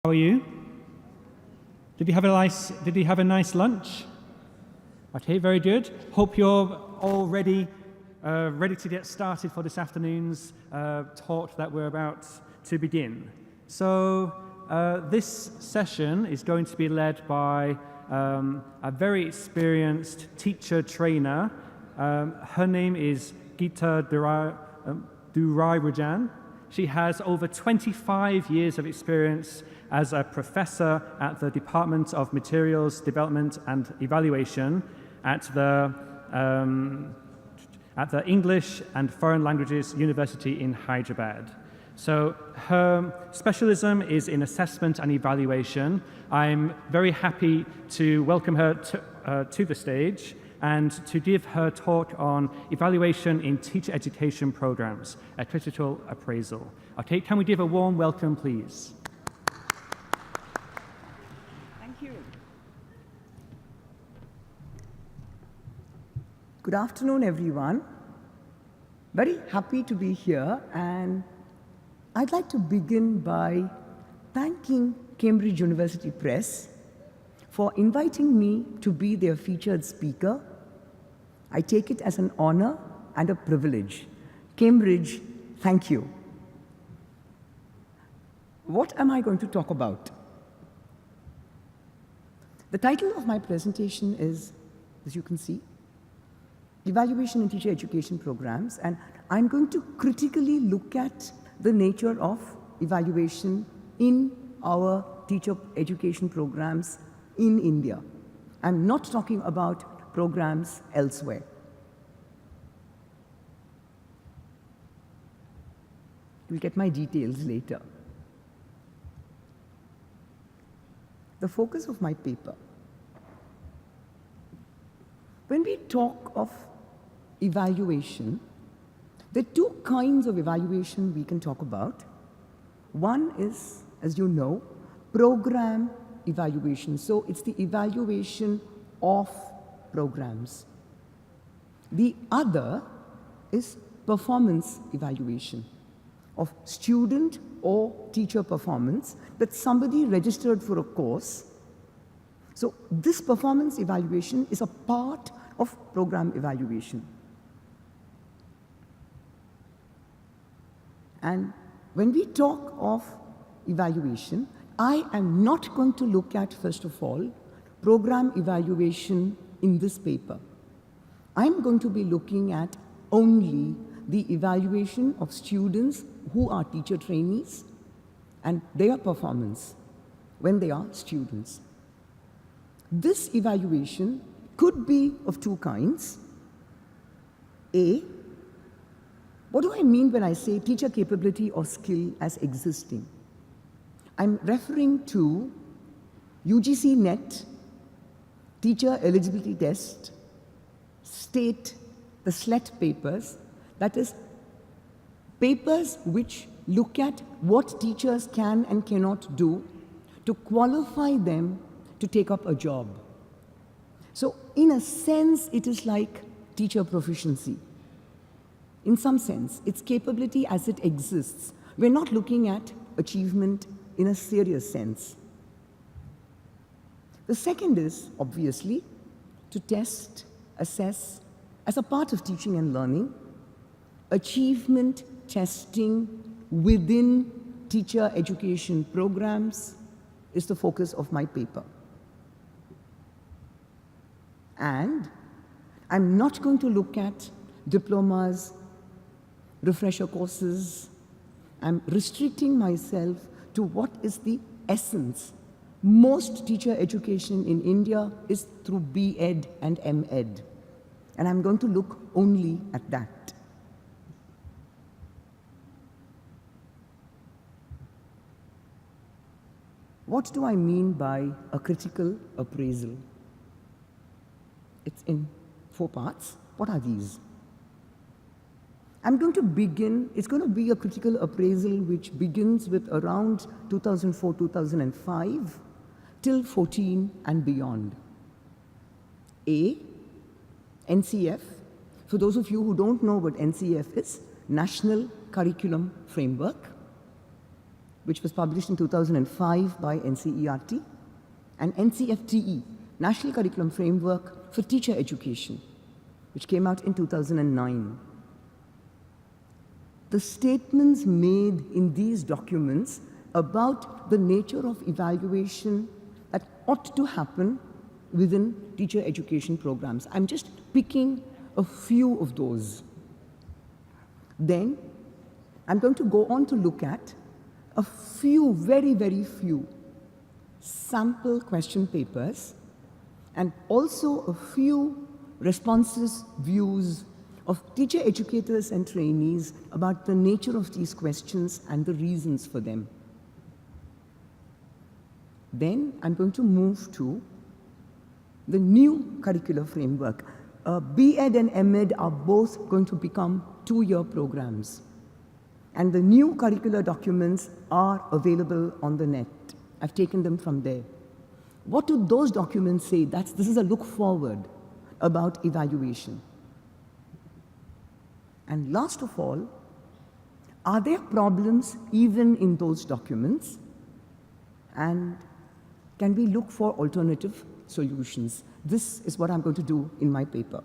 How are you? Did you have a nice lunch? Okay, very good. Hope you're all ready to get started for this afternoon's talk that we're about to begin. So this session is going to be led by a very experienced teacher trainer. Her name is Geetha Durairajan. She has over 25 years of experience as a professor at the Department of Materials Development and Evaluation at the English and Foreign Languages University in Hyderabad. So her specialism is in assessment and evaluation. I'm very happy to welcome her to the stage and to give her talk on evaluation in teacher education programs, a critical appraisal. Okay, can we give a warm welcome, please? Thank you. Good afternoon, everyone. Very happy to be here, and I'd like to begin by thanking Cambridge University Press for inviting me to be their featured speaker. I take it as an honor and a privilege. Cambridge, thank you. What am I going to talk about? The title of my presentation is, as you can see, Evaluation in Teacher Education Programs, and I'm going to critically look at the nature of evaluation in our teacher education programs in India. I'm not talking about programs elsewhere. You'll get my details later. The focus of my paper. When we talk of evaluation, there are two kinds of evaluation we can talk about. One is, as you know, program evaluation. So it's the evaluation of programs. The other is performance evaluation of student or teacher performance, that somebody registered for a course. So this performance evaluation is a part of program evaluation. And when we talk of evaluation, I am not going to look at, first of all, program evaluation in this paper. I'm going to be looking at only the evaluation of students who are teacher trainees and their performance when they are students. This evaluation could be of two kinds. A, what do I mean when I say teacher capability or skill as existing? I'm referring to UGC NET, teacher eligibility test, state, the SLET papers, that is, papers which look at what teachers can and cannot do to qualify them to take up a job. So in a sense, it is like teacher proficiency. In some sense, it's capability as it exists. We're not looking at achievement in a serious sense. The second is, obviously, to test, assess, as a part of teaching and learning, achievement testing within teacher education programs is the focus of my paper. And I'm not going to look at diplomas, refresher courses. I'm restricting myself to what is the essence. Most teacher education in India is through B.Ed and M.Ed. And I'm going to look only at that. What do I mean by a critical appraisal? It's in 4 parts. What are these? I'm going to begin, it's going to be a critical appraisal which begins with around 2004, 2005 till 14 and beyond. A, NCF. For those of you who don't know what NCF is, National Curriculum Framework, which was published in 2005 by NCERT, and NCFTE, National Curriculum Framework for Teacher Education, which came out in 2009. The statements made in these documents about the nature of evaluation that ought to happen within teacher education programs. I'm just picking a few of those. Then, I'm going to go on to look at a few, very, very few sample question papers and also a few responses, views of teacher educators and trainees about the nature of these questions and the reasons for them. Then I'm going to move to the new curricular framework. B.Ed and M.Ed are both going to become two-year programs. And the new curricular documents are available on the net. I've taken them from there. What do those documents say? This is a look forward about evaluation. And last of all, are there problems even in those documents? And can we look for alternative solutions? This is what I'm going to do in my paper.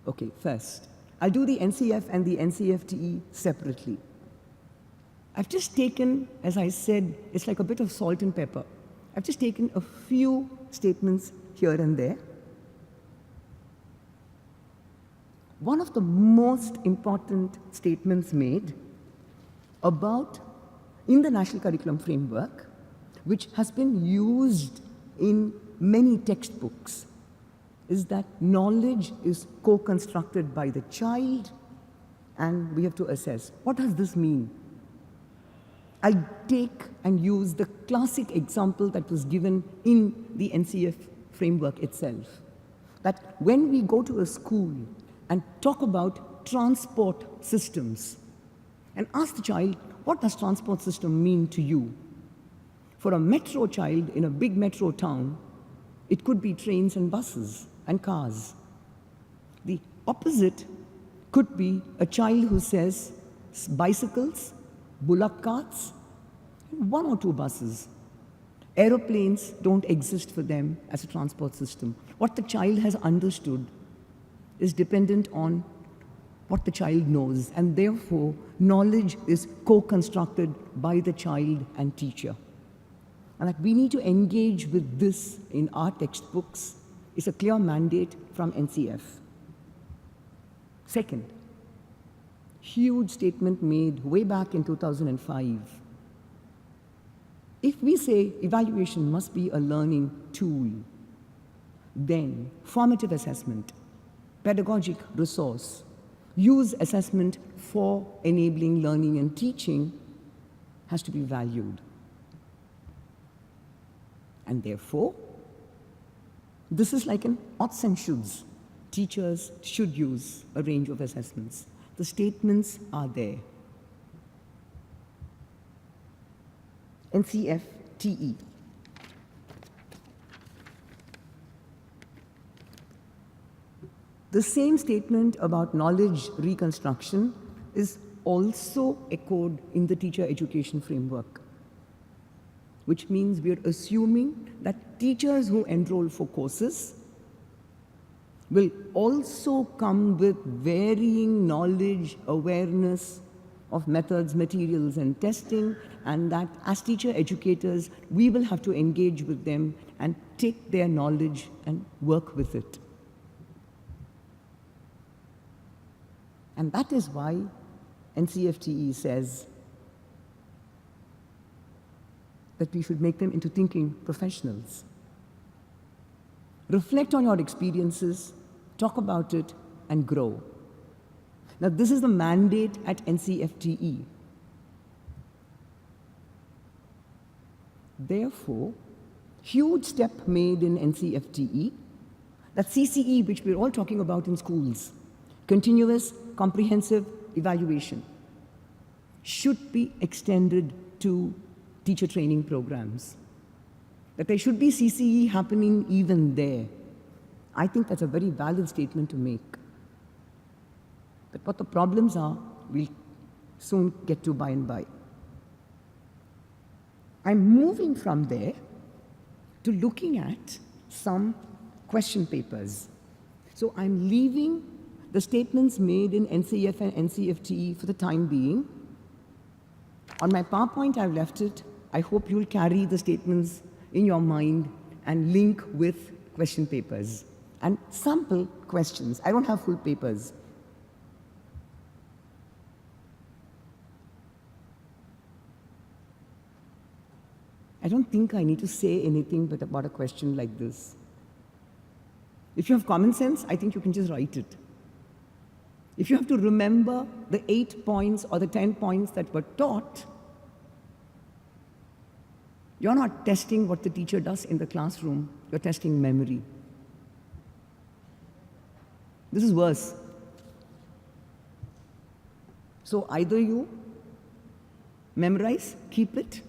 Okay, first, I'll do the NCF and the NCFTE separately. I've just taken, as I said, it's like a bit of salt and pepper. I've just taken a few statements here and there. One of the most important statements made in the National Curriculum Framework, which has been used in many textbooks, is that knowledge is co-constructed by the child and we have to assess. What does this mean? I'll take and use the classic example that was given in the NCF framework itself. That when we go to a school and talk about transport systems and ask the child, what does transport system mean to you? For a metro child in a big metro town, it could be trains and buses and cars. The opposite could be a child who says bicycles, bullock carts, one or two buses. Aeroplanes don't exist for them as a transport system. What the child has understood is dependent on what the child knows, and therefore knowledge is co-constructed by the child and teacher. And that we need to engage with this in our textbooks is a clear mandate from NCF. Second, huge statement made way back in 2005. If we say evaluation must be a learning tool, then formative assessment, pedagogic resource, use assessment for enabling learning and teaching has to be valued. And therefore, this is like an odds and shoulds. Teachers should use a range of assessments. The statements are there. NCFTE. The same statement about knowledge reconstruction is also echoed in the teacher education framework, which means we are assuming that teachers who enroll for courses will also come with varying knowledge, awareness of methods, materials, and testing, and that as teacher educators, we will have to engage with them and take their knowledge and work with it. And that is why NCFTE says that we should make them into thinking professionals. Reflect on your experiences, talk about it, and grow. Now, this is the mandate at NCFTE. Therefore, huge step made in NCFTE, that CCE, which we're all talking about in schools, continuous comprehensive evaluation, should be extended to teacher training programs. That there should be CCE happening even there. I think that's a very valid statement to make. But what the problems are, we'll soon get to by and by. I'm moving from there to looking at some question papers. So I'm leaving the statements made in NCF and NCFT for the time being. On my PowerPoint, I've left it. I hope you'll carry the statements in your mind and link with question papers and sample questions. I don't have full papers. I don't think I need to say anything but about a question like this. If you have common sense, I think you can just write it. If you have to remember the 8 points or the 10 points that were taught, you're not testing what the teacher does in the classroom, you're testing memory. This is worse. So either you memorize, keep it.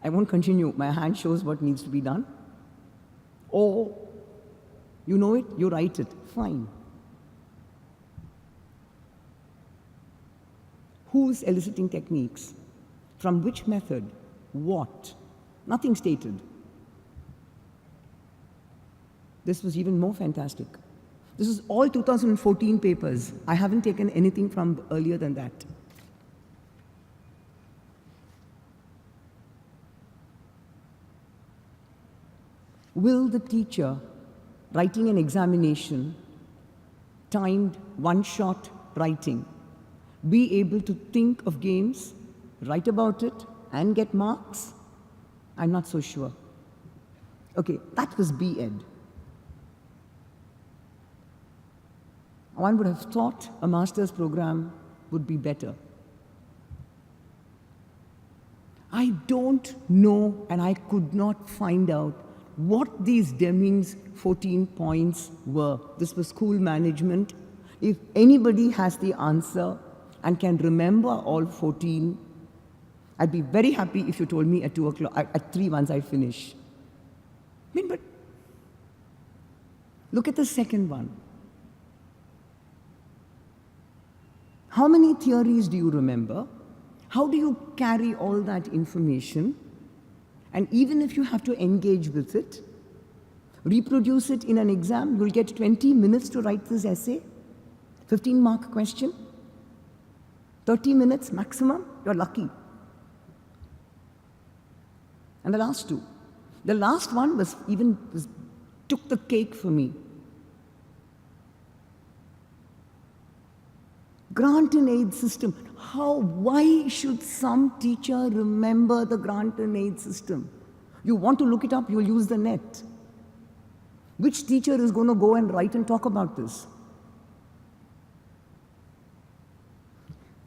I won't continue, my hand shows what needs to be done. Or you know it, you write it, fine. Who's eliciting techniques? From which method? What? Nothing stated. This was even more fantastic. This is all 2014 papers. I haven't taken anything from earlier than that. Will the teacher writing an examination, timed one-shot writing, be able to think of games, write about it, and get marks? I'm not so sure. Okay, that was B.Ed. One would have thought a master's program would be better. I don't know, and I could not find out what these Deming's 14 points were. This was school management. If anybody has the answer and can remember all 14, I'd be very happy if you told me at 2 o'clock, at 3 once I finish. I mean, but look at the second one. How many theories do you remember? How do you carry all that information? And even if you have to engage with it, reproduce it in an exam, you'll get 20 minutes to write this essay, 15-mark question, 30 minutes maximum, you're lucky. And the last two. The last one took the cake for me. Grant and aid system. Why should some teacher remember the grant and aid system? You want to look it up, you'll use the net. Which teacher is going to go and write and talk about this?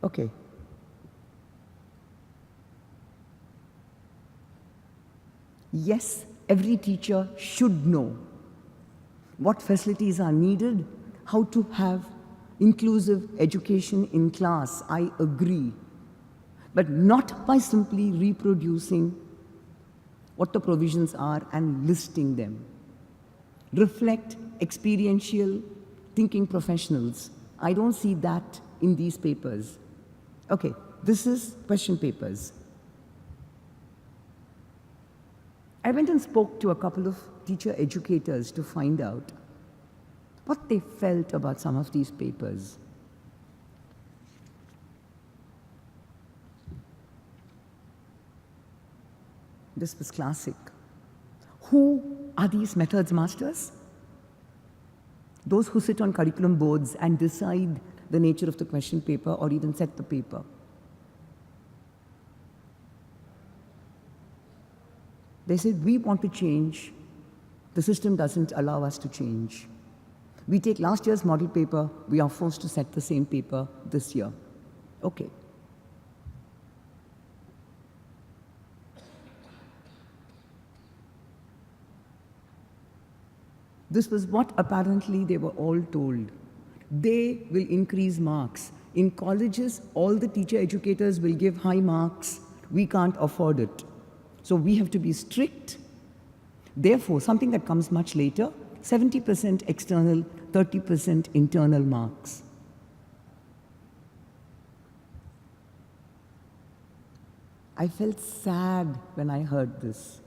Okay. Yes, every teacher should know what facilities are needed, how to have inclusive education in class, I agree. But not by simply reproducing what the provisions are and listing them. Reflect experiential thinking professionals. I don't see that in these papers. Okay, this is question papers. I went and spoke to a couple of teacher educators to find out what they felt about some of these papers. This was classic. Who are these methods masters? Those who sit on curriculum boards and decide the nature of the question paper or even set the paper. They said, we want to change. The system doesn't allow us to change. We take last year's model paper, we are forced to set the same paper this year. Okay. This was what apparently they were all told. They will increase marks. In colleges, all the teacher educators will give high marks. We can't afford it. So we have to be strict. Therefore, something that comes much later, 70% external, 30% internal marks. I felt sad when I heard this.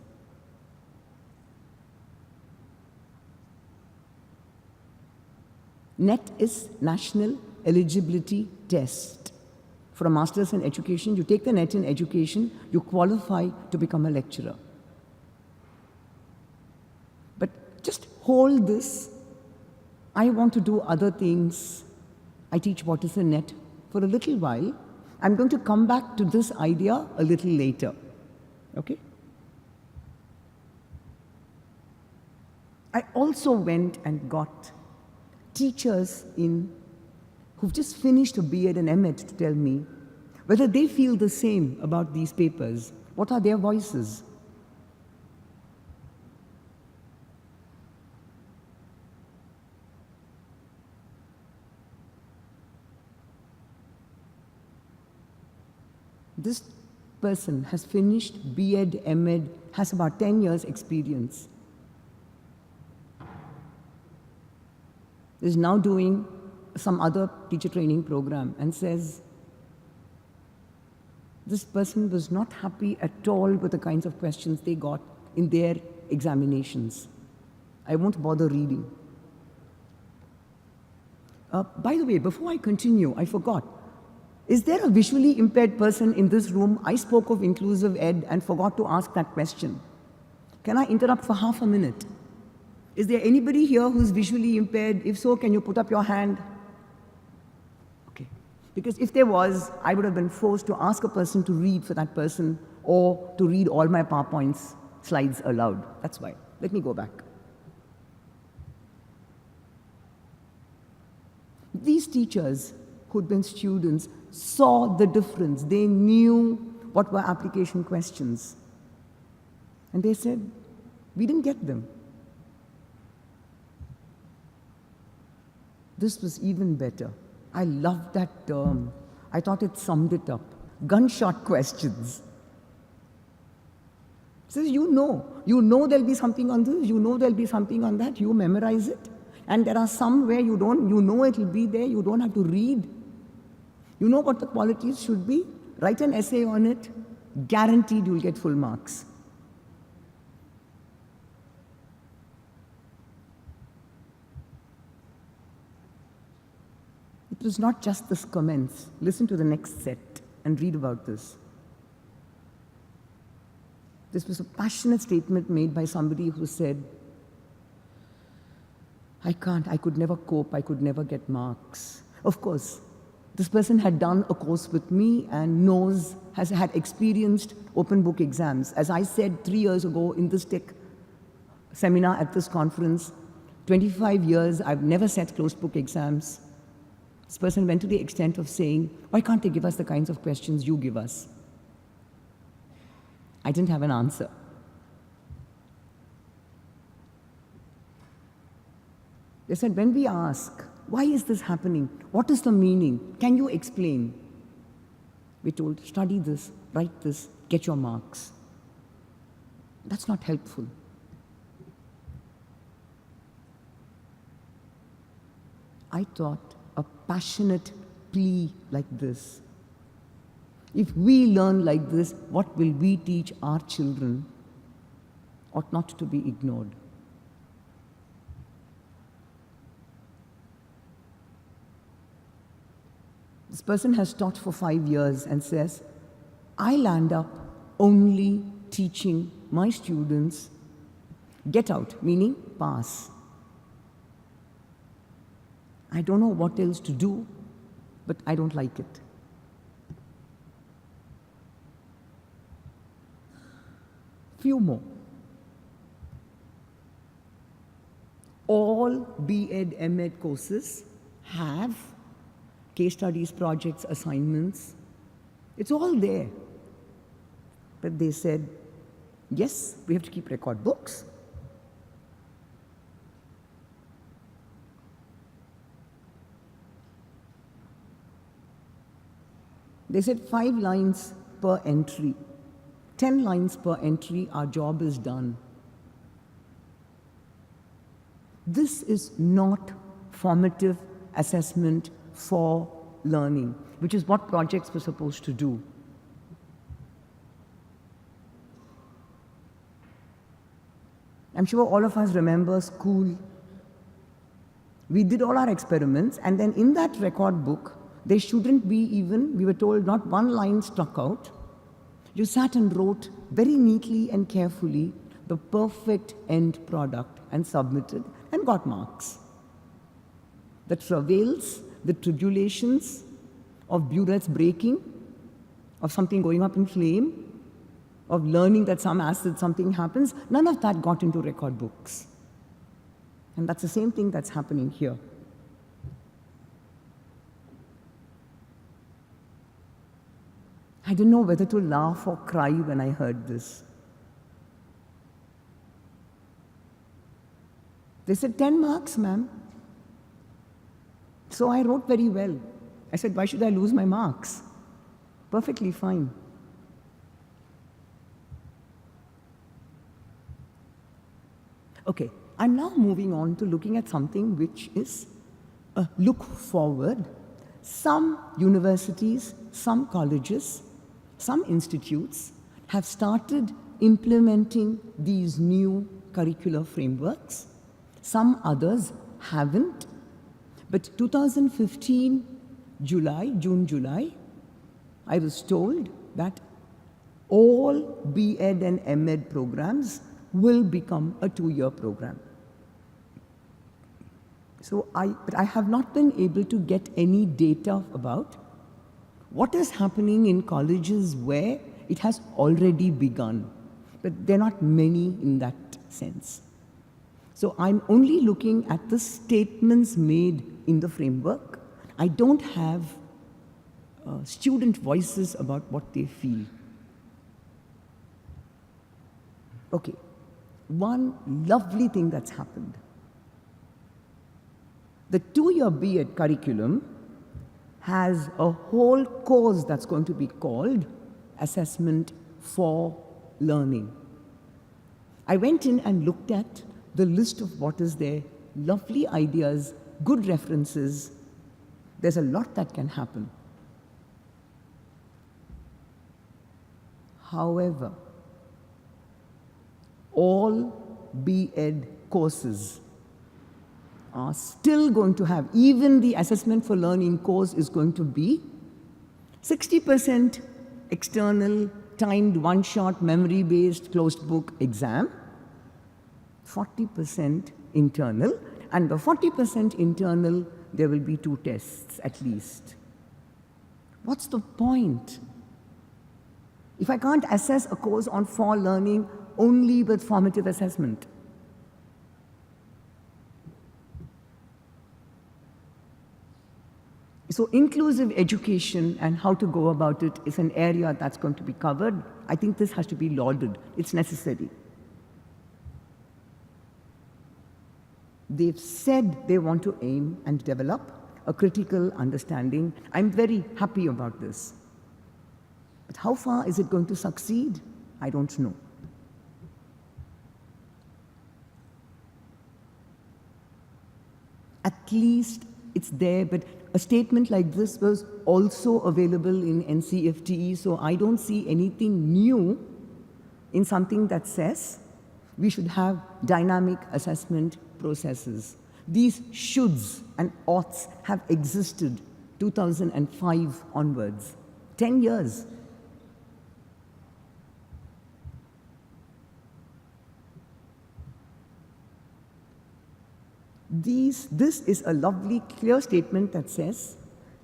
NET is National Eligibility Test. For a master's in education, you take the NET in education, you qualify to become a lecturer. But just hold this. I want to do other things. I teach what is a NET for a little while. I'm going to come back to this idea a little later. Okay? I also went and got teachers who've just finished a B.Ed and M.Ed to tell me whether they feel the same about these papers. What are their voices? This person has finished B.Ed, M.Ed, has about 10 years experience. Is now doing some other teacher training program and says, this person was not happy at all with the kinds of questions they got in their examinations. I won't bother reading. By the way, before I continue, I forgot. Is there a visually impaired person in this room? I spoke of inclusive ed and forgot to ask that question. Can I interrupt for half a minute? Is there anybody here who's visually impaired? If so, can you put up your hand? Okay. Because if there was, I would have been forced to ask a person to read for that person or to read all my PowerPoint slides aloud. That's why. Let me go back. These teachers who'd been students saw the difference. They knew what were application questions. And they said, we didn't get them. This was even better. I loved that term. I thought it summed it up. Gunshot questions. Says, you know there'll be something on this, you know there'll be something on that, you memorize it. And there are some where you don't, you know it'll be there, you don't have to read. You know what the qualities should be? Write an essay on it, guaranteed you'll get full marks. It was not just this comments. Listen to the next set and read about this. This was a passionate statement made by somebody who said, I could never cope, I could never get marks. Of course, this person had done a course with me and has had experienced open book exams. As I said 3 years ago in this TEC seminar at this conference, 25 years, I've never set closed book exams. This person went to the extent of saying, why can't they give us the kinds of questions you give us? I didn't have an answer. They said, when we ask, why is this happening? What is the meaning? Can you explain? We told, study this, write this, get your marks. That's not helpful. I thought a passionate plea like this. If we learn like this, what will we teach our children? Ought not to be ignored. This person has taught for 5 years and says, I land up only teaching my students get out, meaning pass. I don't know what else to do, but I don't like it. Few more. All B.Ed, M.Ed courses have case studies, projects, assignments. It's all there. But they said, yes, we have to keep record books. They said 5 lines per entry. 10 lines per entry, our job is done. This is not formative assessment for learning, which is what projects were supposed to do. I'm sure all of us remember school. We did all our experiments, and then in that record book, there shouldn't be even, we were told, not one line struck out. You sat and wrote very neatly and carefully the perfect end product and submitted and got marks. The travails, the tribulations of burettes breaking, of something going up in flame, of learning that some acid, something happens, none of that got into record books. And that's the same thing that's happening here. I didn't know whether to laugh or cry when I heard this. They said, 10 marks, ma'am. So I wrote very well. I said, why should I lose my marks? Perfectly fine. Okay, I'm now moving on to looking at something which is a look forward. Some universities, some colleges, some institutes have started implementing these new curricular frameworks. Some others haven't. But 2015, June, July, I was told that all B.Ed and M.Ed programs will become a 2-year program. So but I have not been able to get any data about what is happening in colleges where it has already begun. But there are not many in that sense. So I'm only looking at the statements made in the framework. I don't have student voices about what they feel. Okay, one lovely thing that's happened. The 2-year B.Ed curriculum has a whole course that's going to be called Assessment for Learning. I went in and looked at the list of what is there, lovely ideas, good references. There's a lot that can happen. However, all B.Ed courses are still going to have, even the Assessment for Learning course is going to be 60% external, timed, one-shot, memory-based, closed book exam, 40% internal, and the 40% internal, there will be 2 tests at least. What's the point? If I can't assess a course on for learning only with formative assessment, so inclusive education and how to go about it is an area that's going to be covered. I think this has to be lauded. It's necessary. They've said they want to aim and develop a critical understanding. I'm very happy about this. But how far is it going to succeed? I don't know. At least it's there, but a statement like this was also available in NCFTE, so I don't see anything new in something that says we should have dynamic assessment processes. These shoulds and oughts have existed 2005 onwards, 10 years. This is a lovely, clear statement that says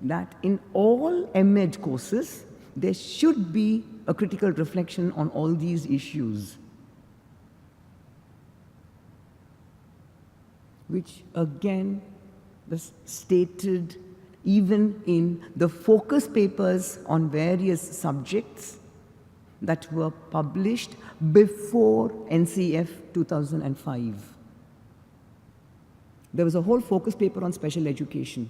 that in all M.Ed courses, there should be a critical reflection on all these issues, which again was stated even in the focus papers on various subjects that were published before NCF 2005. There was a whole focus paper on special education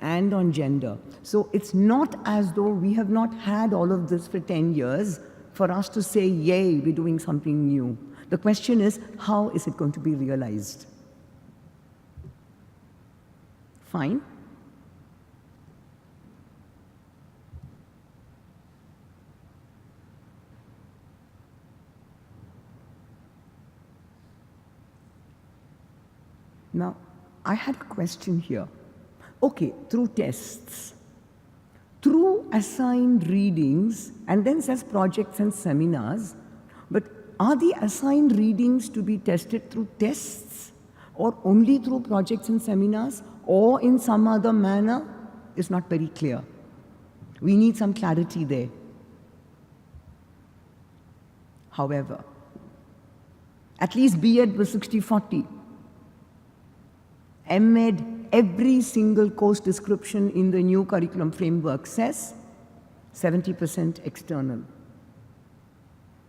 and on gender. So it's not as though we have not had all of this for 10 years for us to say, yay, we're doing something new. The question is, how is it going to be realized? Fine. Now, I had a question here. Okay, through tests, through assigned readings, and then says projects and seminars, but are the assigned readings to be tested through tests or only through projects and seminars or in some other manner? Is not very clear. We need some clarity there. However, at least B.Ed was 60-40. M.Ed, every single course description in the new curriculum framework says 70% external.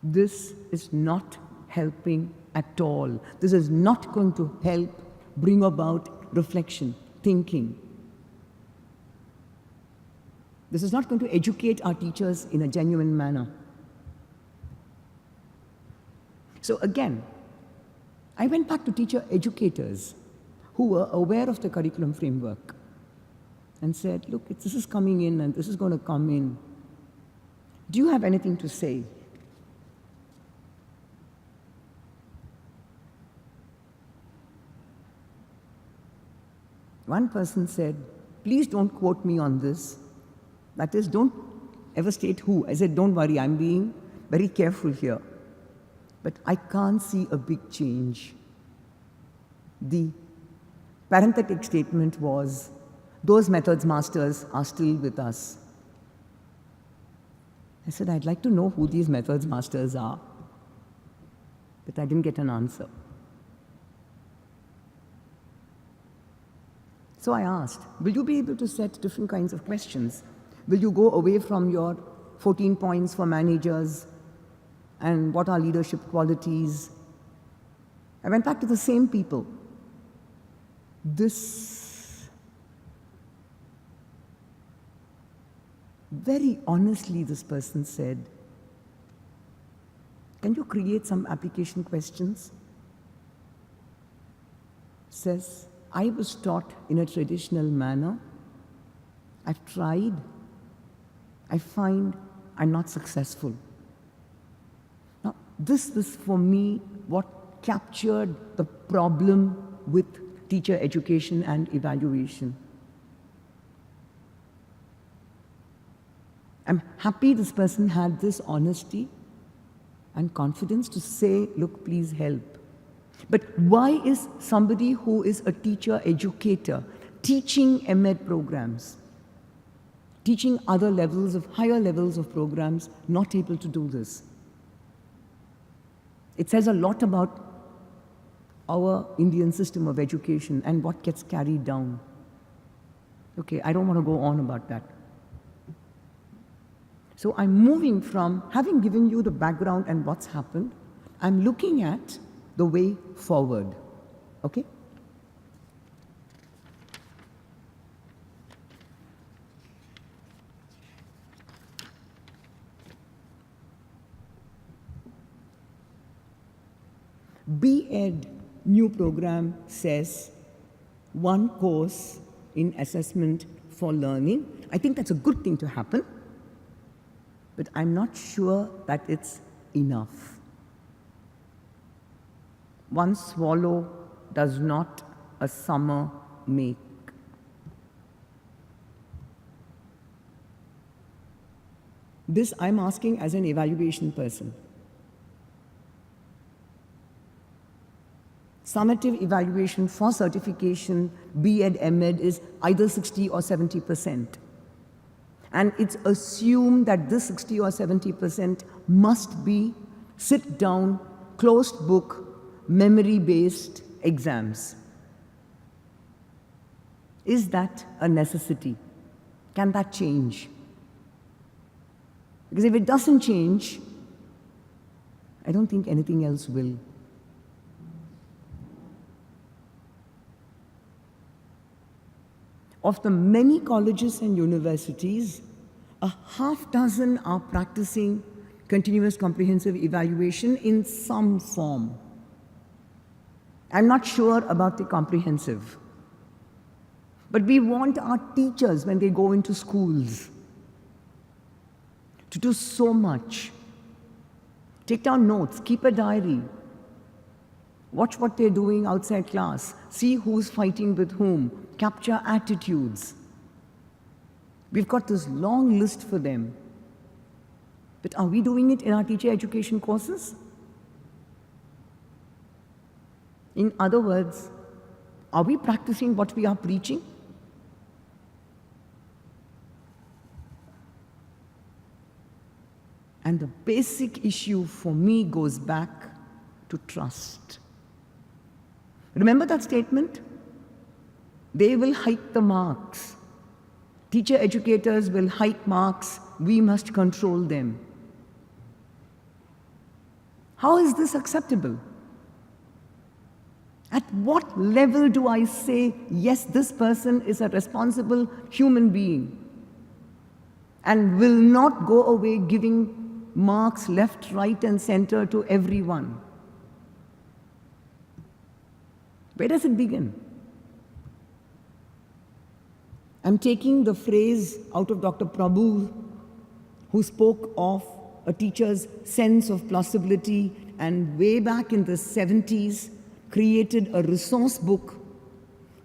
This is not helping at all. This is not going to help bring about reflection, thinking. This is not going to educate our teachers in a genuine manner. So again, I went back to teacher educators who were aware of the curriculum framework and said, look, this is coming in and this is going to come in. Do you have anything to say? One person said, please don't quote me on this. That is, don't ever state who. I said, don't worry, I'm being very careful here. But I can't see a big change. The parenthetic statement was, those methods masters are still with us. I said, I'd like to know who these methods masters are. But I didn't get an answer. So I asked, will you be able to set different kinds of questions? Will you go away from your 14 points for managers and what are leadership qualities? I went back to the same people. Very honestly, this person said, can you create some application questions? Says, I was taught in a traditional manner. I've tried. I find I'm not successful. Now, this was for me what captured the problem with teacher education and evaluation. I'm happy this person had this honesty and confidence to say, look, please help. But why is somebody who is a teacher educator teaching M.Ed programs, teaching other levels of, higher levels of programs, not able to do this? It says a lot about our Indian system of education and what gets carried down. Okay, I don't want to go on about that. So I'm moving from, having given you the background and what's happened, I'm looking at the way forward. Okay? B.Ed new program says one course in assessment for learning. I think that's a good thing to happen, but I'm not sure that it's enough. One swallow does not a summer make. This I'm asking as an evaluation person. Summative evaluation for certification, B.Ed, M.Ed is either 60 or 70%. And it's assumed that this 60 or 70% must be sit-down, closed book, memory-based exams. Is that a necessity? Can that change? Because if it doesn't change, I don't think anything else will. Of the many colleges and universities, a half dozen are practicing continuous comprehensive evaluation in some form. I'm not sure about the comprehensive. But we want our teachers, when they go into schools, to do so much. Take down notes, keep a diary. Watch what they're doing outside class. See who's fighting with whom. Capture attitudes. We've got this long list for them. But are we doing it in our teacher education courses? In other words, are we practicing what we are preaching? And the basic issue for me goes back to trust. Remember that statement? They will hike the marks. Teacher educators will hike marks. We must control them. How is this acceptable? At what level do I say, yes, this person is a responsible human being and will not go away giving marks left, right, and center to everyone? Where does it begin? I'm taking the phrase out of Dr. Prabhu, who spoke of a teacher's sense of plausibility, and way back in the 70s created a resource book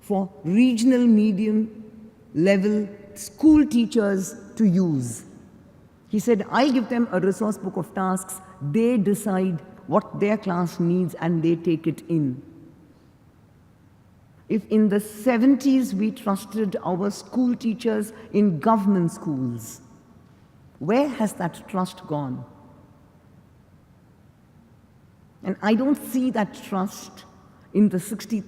for regional medium level school teachers to use. He said, I'll give them a resource book of tasks, they decide what their class needs and they take it in. If in the 70s we trusted our school teachers in government schools, where has that trust gone? And I don't see that trust in the 60-40,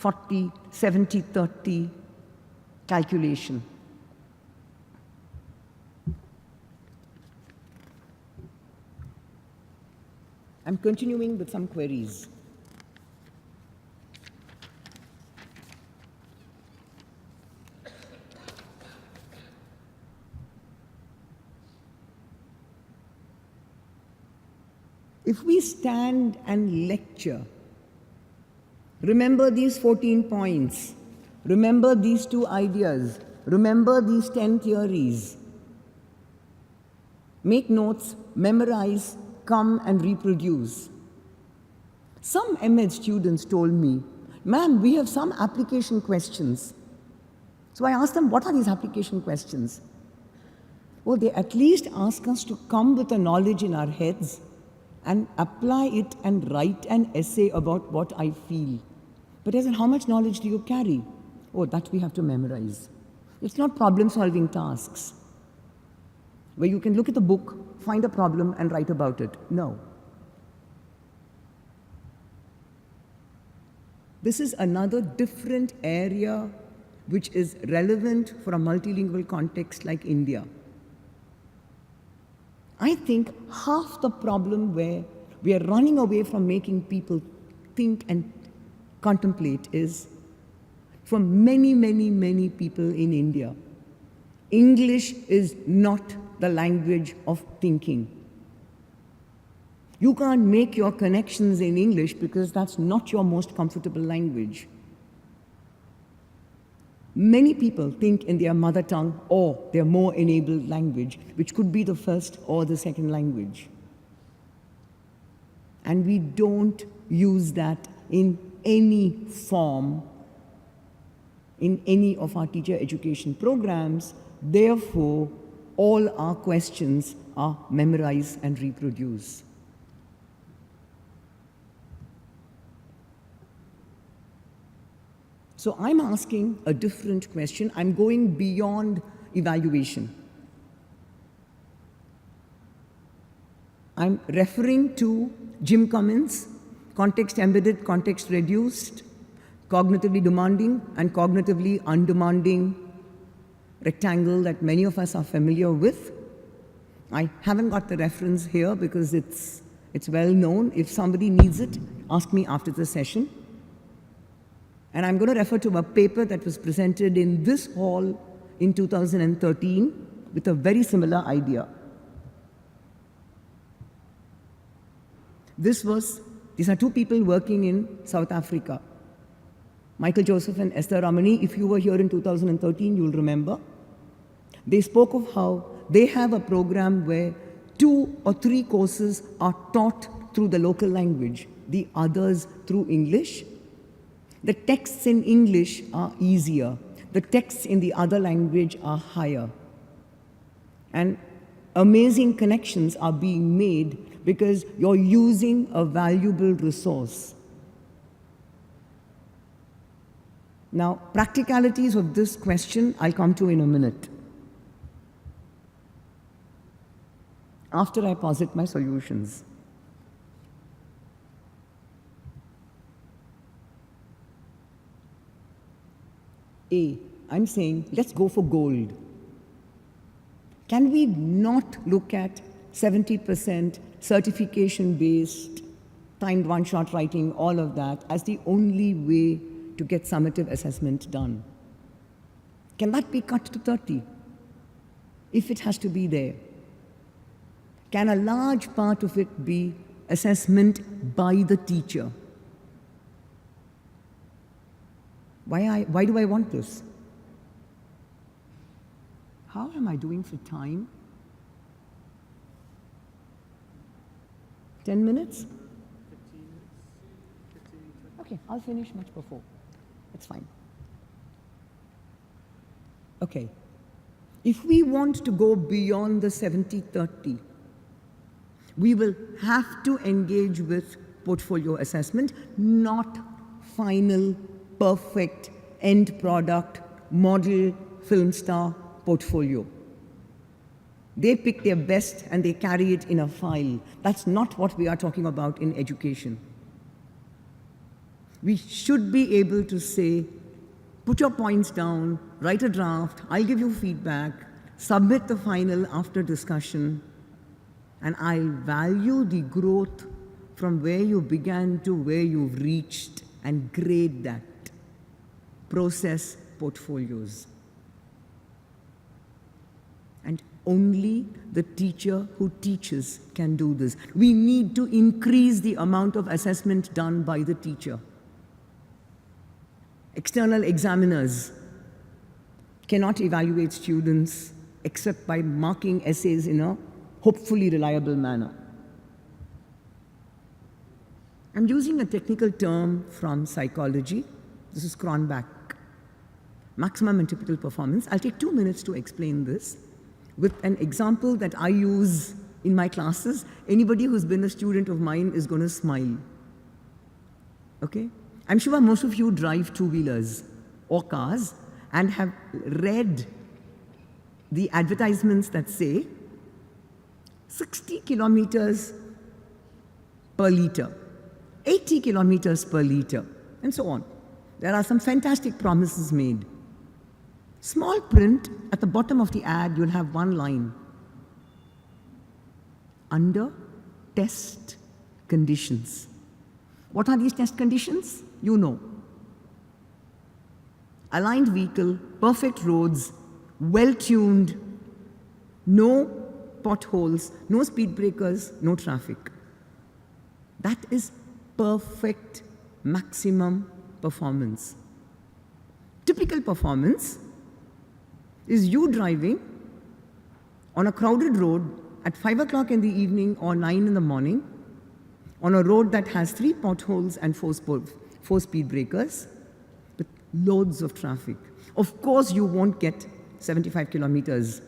70-30 calculation. I'm continuing with some queries. If we stand and lecture, remember these 14 points, remember these 2 ideas, remember these 10 theories, make notes, memorize, come and reproduce. Some MEd students told me, ma'am, we have some application questions. So I asked them, what are these application questions? Well, they at least ask us to come with a knowledge in our heads and apply it and write an essay about what I feel. But I said, how much knowledge do you carry? Oh, that we have to memorize. It's not problem-solving tasks, where you can look at the book, find a problem, and write about it. No. This is another different area which is relevant for a multilingual context like India. I think half the problem where we are running away from making people think and contemplate is, for many, many, many people in India, English is not the language of thinking. You can't make your connections in English because that's not your most comfortable language. Many people think in their mother tongue or their more enabled language, which could be the first or the second language. And we don't use that in any form in any of our teacher education programs. Therefore, all our questions are memorize and reproduce. So I'm asking a different question. I'm going beyond evaluation. I'm referring to Jim Cummins, context embedded, context reduced, cognitively demanding and cognitively undemanding rectangle that many of us are familiar with. I haven't got the reference here because it's well known. If somebody needs it, ask me after the session. And I'm going to refer to a paper that was presented in this hall in 2013 with a very similar idea. These are 2 people working in South Africa. Michael Joseph and Esther Ramani. If you were here in 2013, you'll remember. They spoke of how they have a program where 2 or 3 courses are taught through the local language, the others through English. The texts in English are easier. The texts in the other language are higher. And amazing connections are being made because you're using a valuable resource. Now, practicalities of this question I'll come to in a minute, after I posit my solutions. I'm saying, let's go for gold. Can we not look at 70% certification-based, timed one-shot writing, all of that, as the only way to get summative assessment done? Can that be cut to 30, if it has to be there? Can a large part of it be assessment by the teacher? Why do I want this? How am I doing for time? 10 minutes? 15 minutes. 15, 20. Okay, I'll finish much before. It's fine. Okay. If we want to go beyond the 70-30, we will have to engage with portfolio assessment, not final, perfect, end product, model, film star portfolio. They pick their best and they carry it in a file. That's not what we are talking about in education. We should be able to say, put your points down, write a draft, I'll give you feedback, submit the final after discussion, and I'll value the growth from where you began to where you've reached and grade that. Process portfolios. And only the teacher who teaches can do this. We need to increase the amount of assessment done by the teacher. External examiners cannot evaluate students except by marking essays in a hopefully reliable manner. I'm using a technical term from psychology. This is Cronbach. Maximum and typical performance. I'll take 2 minutes to explain this with an example that I use in my classes. Anybody who's been a student of mine is going to smile. Okay? I'm sure most of you drive two-wheelers or cars and have read the advertisements that say 60 kilometers per liter, 80 kilometers per liter, and so on. There are some fantastic promises made. Small print at the bottom of the ad, you'll have one line. Under test conditions. What are these test conditions? You know. Aligned vehicle, perfect roads, well-tuned, no potholes, no speed breakers, no traffic. That is perfect maximum performance. Typical performance is you driving on a crowded road at 5 o'clock in the evening or 9 in the morning on a road that has 3 potholes and 4 speed breakers with loads of traffic. Of course, you won't get 75 kilometers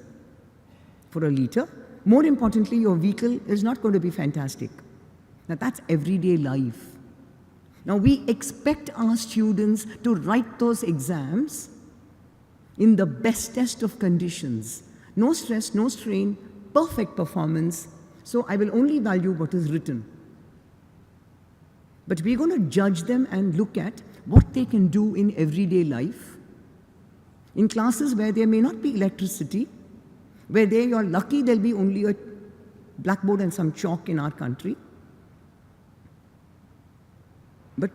for a liter. More importantly, your vehicle is not going to be fantastic. Now, that's everyday life. Now, we expect our students to write those exams in the bestest of conditions. No stress, no strain, perfect performance. So I will only value what is written. But we're going to judge them and look at what they can do in everyday life. In classes where there may not be electricity, where you're lucky there'll be only a blackboard and some chalk in our country. But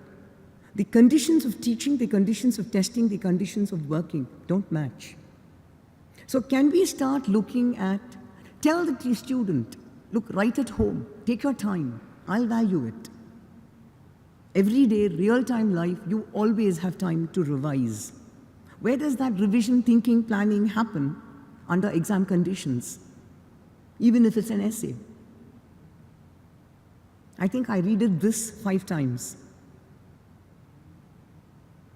the conditions of teaching, the conditions of testing, the conditions of working don't match. So can we start looking at, tell the student, look, write at home, take your time, I'll value it. Every day, real-time life, you always have time to revise. Where does that revision, thinking, planning happen? Under exam conditions, even if it's an essay. I think I read it this 5 times.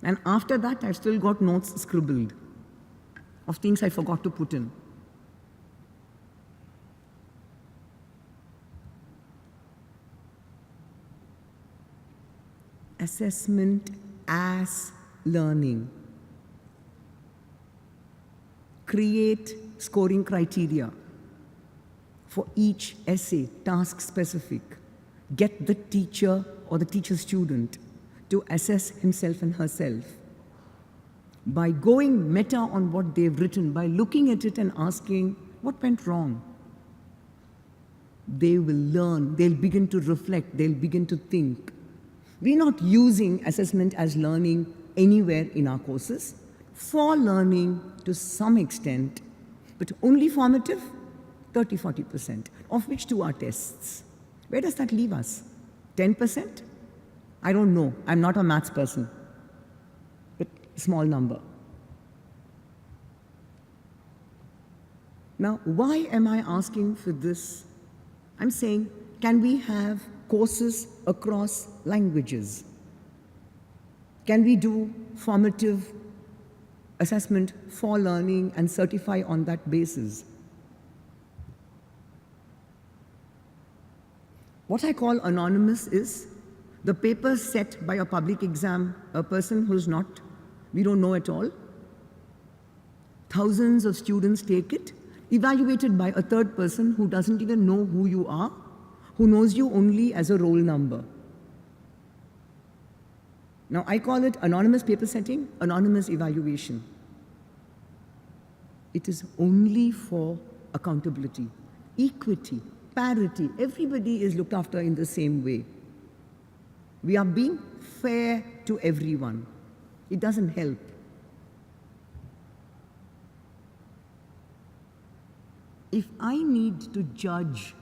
And after that, I've still got notes scribbled of things I forgot to put in. Assessment as learning. Create scoring criteria for each essay, task specific. Get the teacher or the teacher student to assess himself and herself. By going meta on what they've written, by looking at it and asking, what went wrong? They will learn, they'll begin to reflect, they'll begin to think. We're not using assessment as learning anywhere in our courses. For learning to some extent, but only formative, 30–40%, of which 2 are tests. Where does that leave us? 10%? I don't know. I'm not a maths person, but small number. Now, why am I asking for this? I'm saying, can we have courses across languages? Can we do formative assessment for learning and certify on that basis? What I call anonymous is the paper set by a public exam, a person who's not, we don't know at all. Thousands of students take it, evaluated by a third person who doesn't even know who you are, who knows you only as a roll number. Now, I call it anonymous paper setting, anonymous evaluation. It is only for accountability, equity, parity. Everybody is looked after in the same way. We are being fair to everyone. It doesn't help. If I need to judge,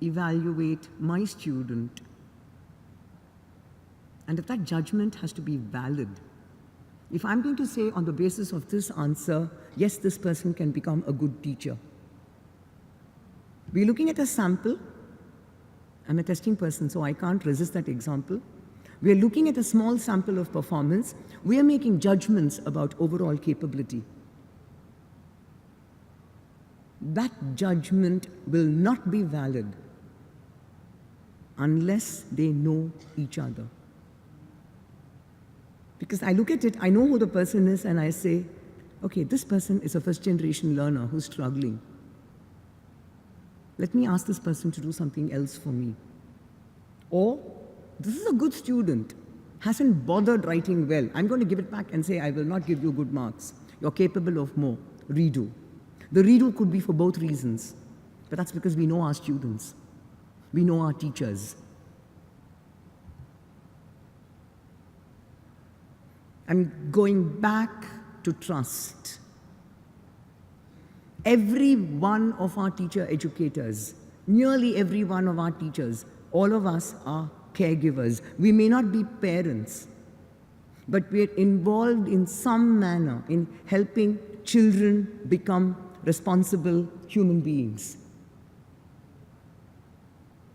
evaluate my student, and if that judgment has to be valid, if I'm going to say on the basis of this answer, yes, this person can become a good teacher. We're looking at a sample. I'm a testing person, so I can't resist that example. We're looking at a small sample of performance. We are making judgments about overall capability. That judgment will not be valid unless they know each other. Because I look at it, I know who the person is, and I say, okay, this person is a first-generation learner who's struggling. Let me ask this person to do something else for me. Or, this is a good student, hasn't bothered writing well. I'm going to give it back and say, I will not give you good marks. You're capable of more. Redo. The redo could be for both reasons, but that's because we know our students. We know our teachers. I'm going back to trust. Every one of our teacher educators, nearly every one of our teachers, all of us are caregivers. We may not be parents, but we're involved in some manner in helping children become responsible human beings.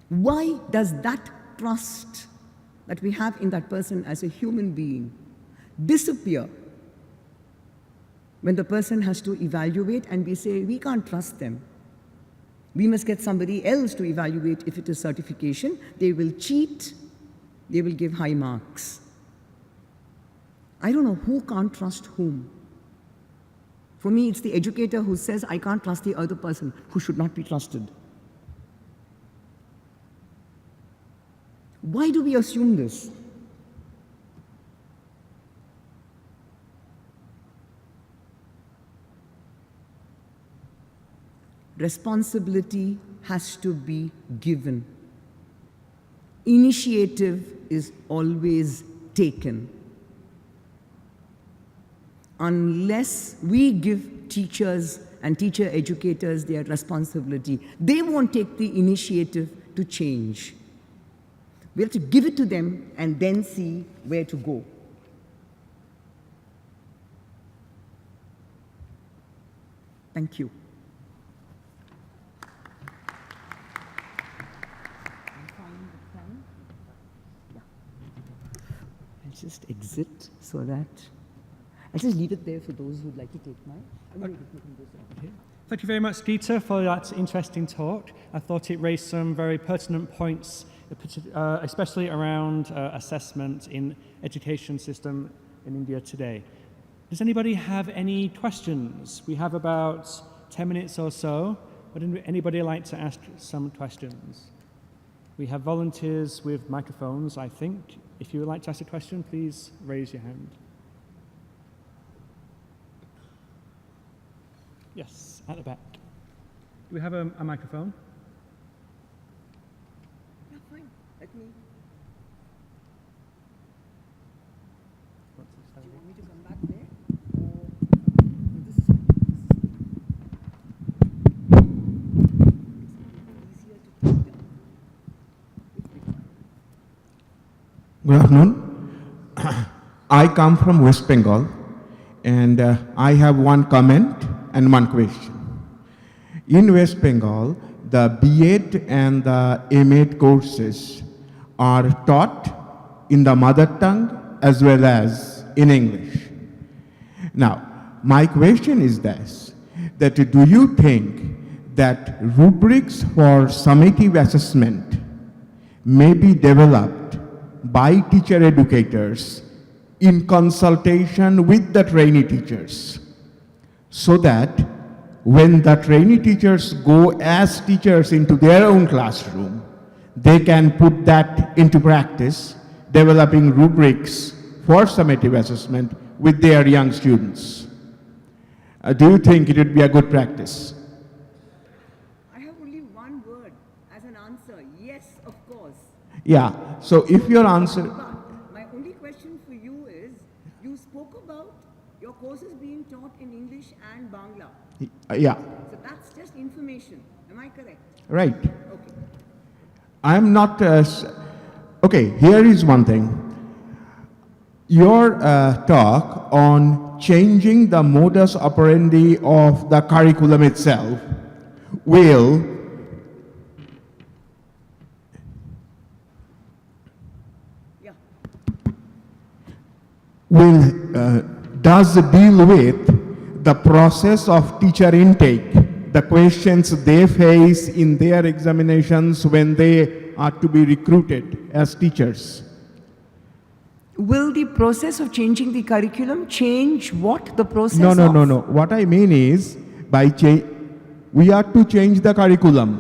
Why does that trust that we have in that person as a human being disappear when the person has to evaluate and we say, we can't trust them? We must get somebody else to evaluate if it is certification. They will cheat. They will give high marks. I don't know who can't trust whom. For me, it's the educator who says, I can't trust the other person who should not be trusted. Why do we assume this? Responsibility has to be given. Initiative is always taken. Unless we give teachers and teacher educators their responsibility, they won't take the initiative to change. We have to give it to them and then see where to go. Thank you. just exit so that I'll just leave it there for those who'd like to take mine. Thank you very much, Geetha, for that interesting talk. I thought it raised some very pertinent points, especially around assessment in education system in India today. Does anybody have any questions? We have about 10 minutes or so. Would anybody like to ask some questions? We have volunteers with microphones, I think. If you would like to ask a question, please raise your hand. Yes, at the back. Do we have a microphone? Yeah, fine. Let me. Do you want me to come back there? Or this is easier to take down. Good afternoon. I come from West Bengal, and I have one comment and one question. In West Bengal, the B.Ed and the M.Ed courses are taught in the mother tongue as well as in English. Now, my question is this, that do you think that rubrics for summative assessment may be developed by teacher educators in consultation with the trainee teachers, so that when the trainee teachers go as teachers into their own classroom, they can put that into practice, developing rubrics for summative assessment with their young students? Do you think it would be a good practice? I have only one word as an answer. Yes, of course. Yeah, so if your answer... But my only question for you is, you spoke about your courses being taught in English and Bangla. Yeah, So that's just information. Am I correct? right. Okay. I am not... okay, here is one thing. Your talk on changing the modus operandi of the curriculum itself will Yeah. does deal with the process of teacher intake, the questions they face in their examinations when they are to be recruited as teachers. Will the process of changing the curriculum change what the process No. What I mean is, we are to change the curriculum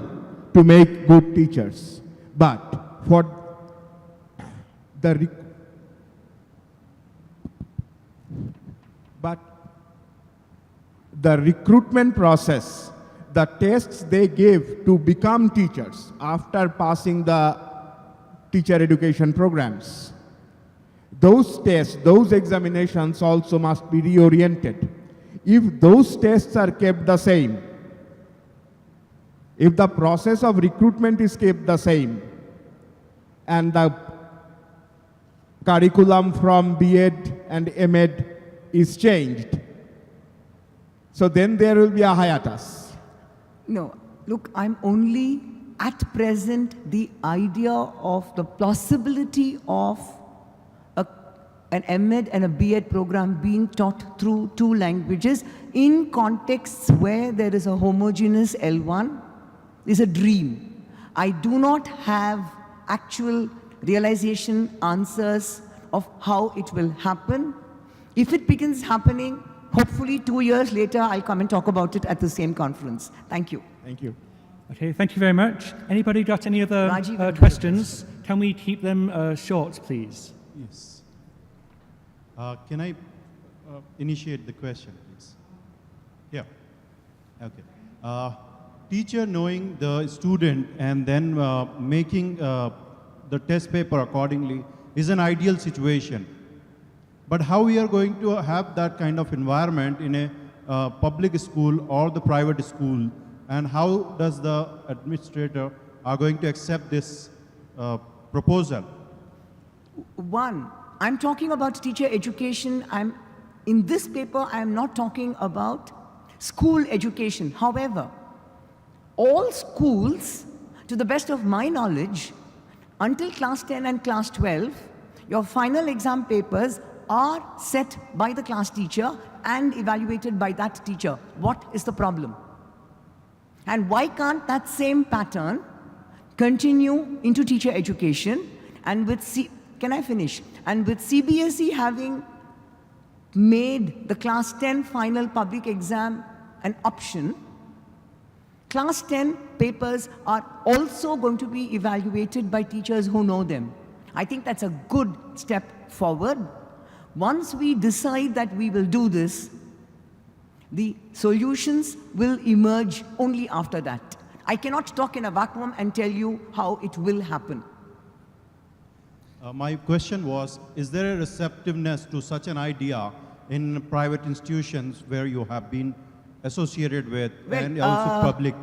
to make good teachers. But for the recruitment process, the tests they give to become teachers after passing the teacher education programs, those tests, those examinations also must be reoriented. If those tests are kept the same, if the process of recruitment is kept the same, and the curriculum from B.Ed and M.Ed is changed, so then there will be a hiatus. No, look, I'm only at present the idea of the plausibility of an M.Ed and a B.Ed program being taught through two languages in contexts where there is a homogeneous L1 is a dream. I do not have actual realization answers of how it will happen. If it begins happening, hopefully 2 years later, I'll come and talk about it at the same conference. Thank you. Thank you. Okay, thank you very much. Anybody got any other Rajiv, questions? Can we keep them short, please? Yes. Can I initiate the question, please? Yeah. Okay. Teacher knowing the student and then making the test paper accordingly is an ideal situation. But how we are going to have that kind of environment in a public school or the private school, and how does the administrator are going to accept this proposal? One, I'm talking about teacher education. In this paper, I'm not talking about school education. However, all schools, to the best of my knowledge, until class 10 and class 12, Your final exam papers are set by the class teacher and evaluated by that teacher. What is the problem? And why can't that same pattern continue into teacher education? And with can I finish? And with CBSE having made the class 10 final public exam an option, class 10 papers are also going to be evaluated by teachers who know them. I think that's a good step forward. Once we decide that we will do this, the solutions will emerge only after that. I cannot talk in a vacuum and tell you how it will happen. My question was, is there a receptiveness to such an idea in private institutions where you have been associated with, and also public?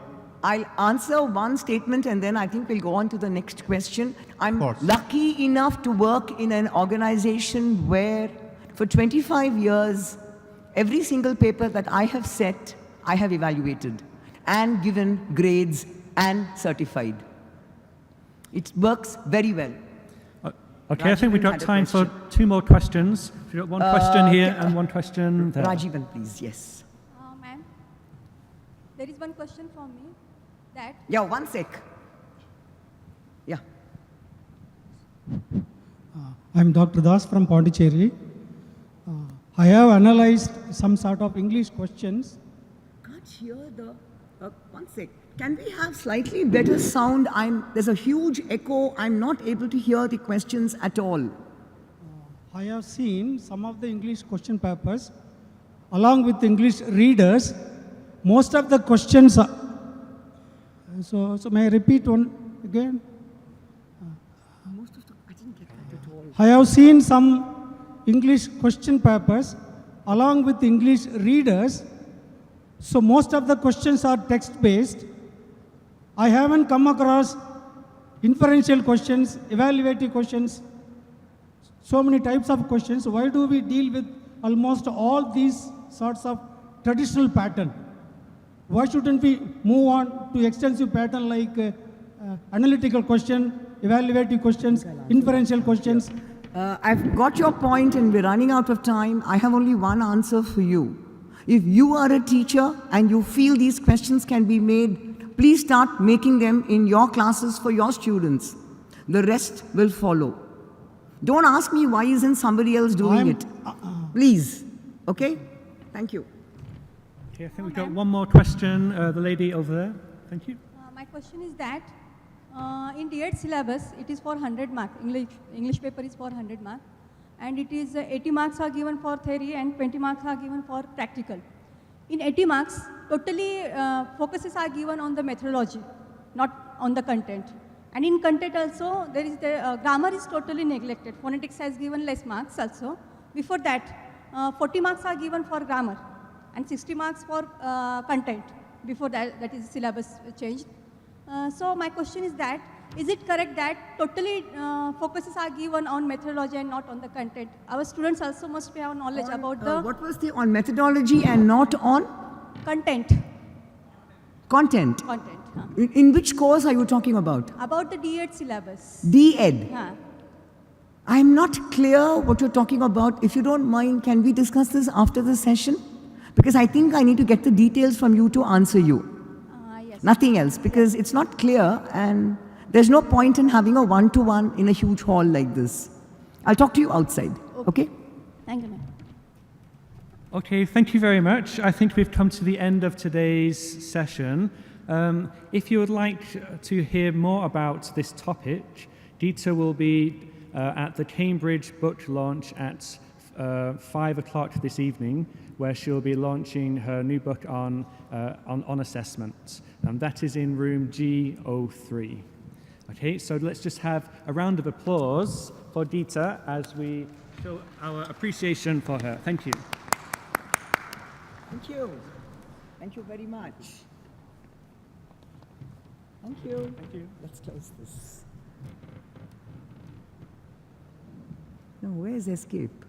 I'll answer one statement and then I think we'll go on to the next question. I'm course. lucky enough to work in an organization where for 25 years, every single paper that I have set, I have evaluated and given grades and certified. It works very well. Okay, I think we've got had a time for question. 2 more questions. We've got one question here and one question there. Rajivan, please, yes. Ma'am, there is one question for me that Yeah, one sec. Yeah. I'm Dr. Das from Pondicherry. I have analyzed some sort of English questions. Can't hear the. One sec. Can we have slightly better sound? There's a huge echo. I'm not able to hear the questions at all. I have seen some of the English question papers along with English readers. Most of the questions are, so may I repeat one again? I didn't get that at all. I have seen some English question papers along with English readers. So most of the questions are text-based. I haven't come across inferential questions, evaluative questions, so many types of questions. Why do we deal with almost all these sorts of traditional pattern? Why shouldn't we move on to extensive pattern like analytical question, evaluative questions, inferential questions? I've got your point and we're running out of time. I have only one answer for you. If you are a teacher and you feel these questions can be made, please start making them in your classes for your students. The rest will follow. Don't ask me why isn't somebody else doing it. Please. Okay? Thank you. Okay, I think we've got one more question. The lady over there. Thank you. my question is that in D.Ed syllabus, it is for 100 marks. English paper is for 100 marks. And it is 80 marks are given for theory and 20 marks are given for practical. In 80 marks, totally focuses are given on the methodology, not on the content. And in content also, there is the grammar is totally neglected. Phonetics has given less marks also. Before that, 40 marks are given for grammar and 60 marks for content. Before that, that is syllabus changed. So my question is that, is it correct that totally focuses are given on methodology and not on the content? Our students also must have knowledge about the What was the on methodology and not on content. content? Content. In which course are you talking about? About the D.Ed syllabus. D.Ed. Huh. I'm not clear what you're talking about. If you don't mind, can we discuss this after the session? Because I think I need to get the details from you to answer you. Yes. Nothing else, because it's not clear and there's no point in having a one-to-one in a huge hall like this. I'll talk to you outside, okay? Thank you, ma'am. Okay, thank you very much. I think we've come to the end of today's session. If you would like to hear more about this topic, Geetha will be at the Cambridge book launch at 5 o'clock this evening, where she'll be launching her new book on assessment. And that is in room G03. Okay, so let's just have a round of applause for Geetha as we show our appreciation for her. Thank you. Thank you. Thank you very much. Thank you. Thank you. Let's close this. No, where's escape?